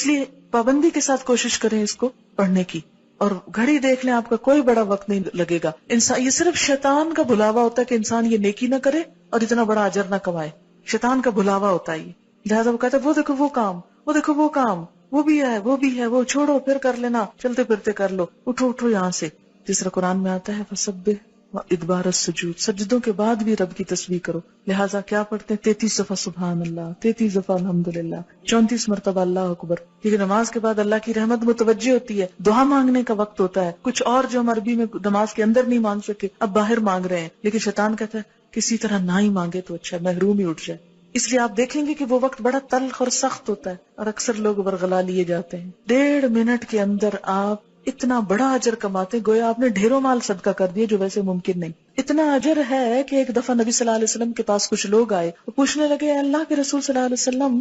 اس لیے پابندی کے ساتھ کوشش کریں اس کو پڑھنے کی، اور گھڑی دیکھ لیں، آپ کا کوئی بڑا وقت نہیں لگے گا. انسان یہ صرف شیطان کا بھلاوا ہوتا ہے کہ انسان یہ نیکی نہ کرے اور اتنا بڑا اجر نہ کمائے. شیطان کا بھلاوا ہوتا ہے یہ، لہٰذا وہ کہتا ہے وہ دیکھو وہ کام، وہ دیکھو وہ کام، وہ بھی ہے وہ بھی ہے، وہ چھوڑو پھر کر لینا، چلتے پھرتے کر لو، اٹھو اٹھو یہاں سے. جس طرح قرآن میں آتا ہے فسبح وادبار السجود، سجدوں کے بعد بھی رب کی تسبیح کرو. لہٰذا کیا پڑھتے ہیں 33 دفعہ سبحان اللہ، 33 دفعہ الحمدللہ، 34 مرتبہ اللہ اکبر. کیونکہ نماز کے بعد اللہ کی رحمت متوجہ ہوتی ہے، دعا مانگنے کا وقت ہوتا ہے. کچھ اور جو ہم عربی میں نماز کے اندر نہیں مانگ سکے اب باہر مانگ رہے ہیں، لیکن شیطان کہتا ہے کسی طرح نہ ہی مانگے تو اچھا، محروم ہی اٹھ جائے. اس لیے آپ دیکھیں گے کہ وہ وقت بڑا تلخ اور سخت ہوتا ہے، اور اکثر لوگ برگلا لیے جاتے ہیں. 1.5 منٹ کے اندر آپ اتنا بڑا اجر کماتے، گویا آپ نے ڈھیروں مال صدقہ کر دیے، جو ویسے ممکن نہیں. اتنا اجر ہے کہ ایک دفعہ نبی صلی اللہ علیہ وسلم کے پاس کچھ لوگ آئے، وہ پوچھنے لگے اے اللہ کے رسول صلی اللہ علیہ وسلم،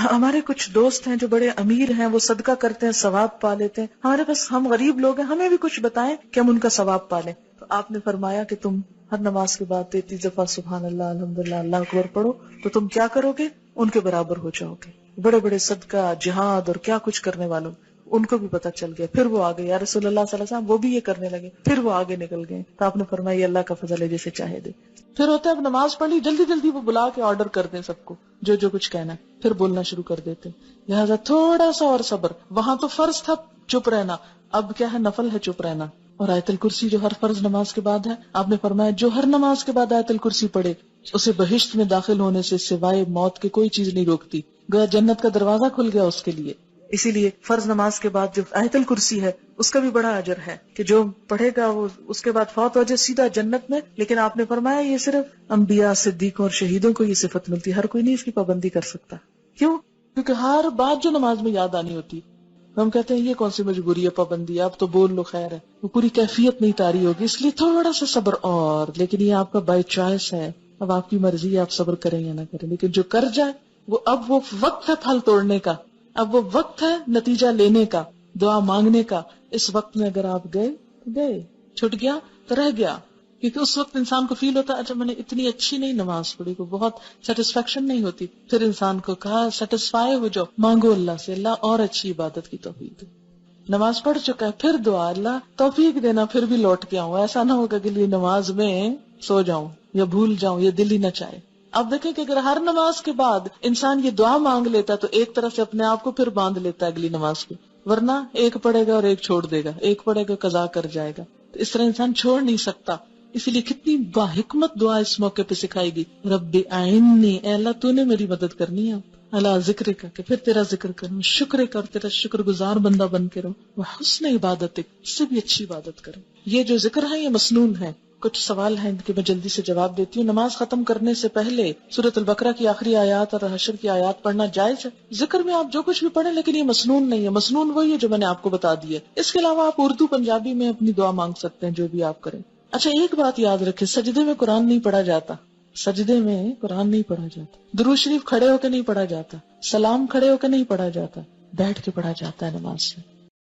ہمارے کچھ دوست ہیں جو بڑے امیر ہیں، وہ صدقہ کرتے ہیں، ثواب پا لیتے ہیں، ہمارے پاس ہم غریب لوگ ہیں، ہمیں بھی کچھ بتائیں کہ ہم ان کا ثواب پا لیں. تو آپ نے فرمایا کہ تم ہر نماز کے بعد 33 دفعہ سبحان اللہ الحمدللہ اللہ اکبر پڑھو، تو تم کیا کرو گے؟ ان کے برابر ہو جاؤ گے. بڑے بڑے صدقہ، جہاد اور کیا کچھ کرنے والوں، ان کو بھی پتہ چل گیا. پھر وہ آگے یا رسول اللہ صلی اللہ علیہ وسلم، وہ بھی یہ کرنے لگے، پھر وہ آگے نکل گئے. تو آپ نے فرمایا یہ اللہ کا فضل ہے، جسے چاہے دے. پھر ہوتا ہے اب نماز پڑھ لی، جلدی جلدی وہ بلا کے آرڈر کر دیں سب کو جو جو کچھ کہنا ہے، پھر بولنا شروع کر دیتے. لہٰذا تھوڑا سا اور صبر. وہاں تو فرض تھا چپ رہنا، اب کیا ہے نفل ہے چپ رہنا. اور آیت الکرسی جو ہر فرض نماز کے بعد ہے، آپ نے فرمایا جو ہر نماز کے بعد آیت الکرسی پڑھے اسے بہشت میں داخل ہونے سے سوائے موت کے کوئی چیز نہیں روکتی. گویا جنت کا دروازہ کھل گیا اس کے لیے. اسی لیے فرض نماز کے بعد جو آیت الکرسی ہے اس کا بھی بڑا اجر ہے کہ جو پڑھے گا وہ اس کے بعد فوت ہو جائے سیدھا جنت میں. لیکن آپ نے فرمایا یہ صرف انبیاء، صدیقوں اور شہیدوں کو یہ صفت ملتی، ہر کوئی نہیں اس کی پابندی کر سکتا. کیوں؟ کیونکہ ہر بات جو نماز میں یاد آنی ہوتی، ہم کہتے ہیں یہ کون سی مجبوری ہے، پابندی ہے، اب تو بول لو خیر ہے، وہ پوری کیفیت نہیں طاری ہوگی. اس لیے تھوڑا سا صبر. اور لیکن یہ آپ کا بائی چوائس ہے، اب آپ کی مرضی ہے آپ صبر کریں یا نہ کریں. لیکن جو کر جائے اب وہ وقت ہے پھل توڑنے کا، اب وہ وقت ہے نتیجہ لینے کا، دعا مانگنے کا. اس وقت میں اگر آپ گئے تو گئے، چھٹ گیا تو رہ گیا. کیونکہ اس وقت انسان کو فیل ہوتا ہے اچھا میں نے اتنی اچھی نہیں نماز پڑھی، کو بہت سیٹسفیکشن نہیں ہوتی. پھر انسان کو کہا سیٹسفائی ہو جاؤ، مانگو اللہ سے اللہ اور اچھی عبادت کی توفیق دے. نماز پڑھ چکا ہے پھر دعا اللہ توفیق دینا پھر بھی لوٹ کے آؤں. ایسا نہ ہوگا کہ نماز میں سو جاؤں یا بھول جاؤں، یہ دل ہی نہ چاہے. اب دیکھیں کہ اگر ہر نماز کے بعد انسان یہ دعا مانگ لیتا تو ایک طرح سے اپنے آپ کو پھر باندھ لیتا ہے اگلی نماز کو. ورنہ ایک پڑھے گا اور ایک چھوڑ دے گا، ایک پڑھے گا قضا کر جائے گا. تو اس طرح انسان چھوڑ نہیں سکتا. اسی لیے کتنی باحکمت دعا اس موقع پہ سکھائی گی. رب اعینی، اے اللہ تو نے میری مدد کرنی ہے اللہ ذکر کا، کہ پھر تیرا ذکر کروں، شکر کا، اور تیرا شکر گزار بندہ بن کے رہوں، وہ حسن عبادت سے بھی اچھی عبادت کروں. یہ جو ذکر ہے یہ مسنون ہے. کچھ سوال ہیں کہ میں جلدی سے جواب دیتی ہوں. نماز ختم کرنے سے پہلے سورۃ البقرہ کی آخری آیات اور حشر کی آیات پڑھنا جائز ہے؟ ذکر میں آپ جو کچھ بھی پڑھیں، لیکن یہ مسنون نہیں ہے. مسنون وہی ہے جو میں نے آپ کو بتا دی ہے. اس کے علاوہ آپ اردو پنجابی میں اپنی دعا مانگ سکتے ہیں، جو بھی آپ کریں. اچھا ایک بات یاد رکھیں، سجدے میں قرآن نہیں پڑھا جاتا. سجدے میں قرآن نہیں پڑھا جاتا. درود شریف کھڑے ہو کے نہیں پڑھا جاتا. سلام کھڑے ہو کے نہیں پڑھا جاتا، بیٹھ کے پڑھا جاتا ہے نماز میں.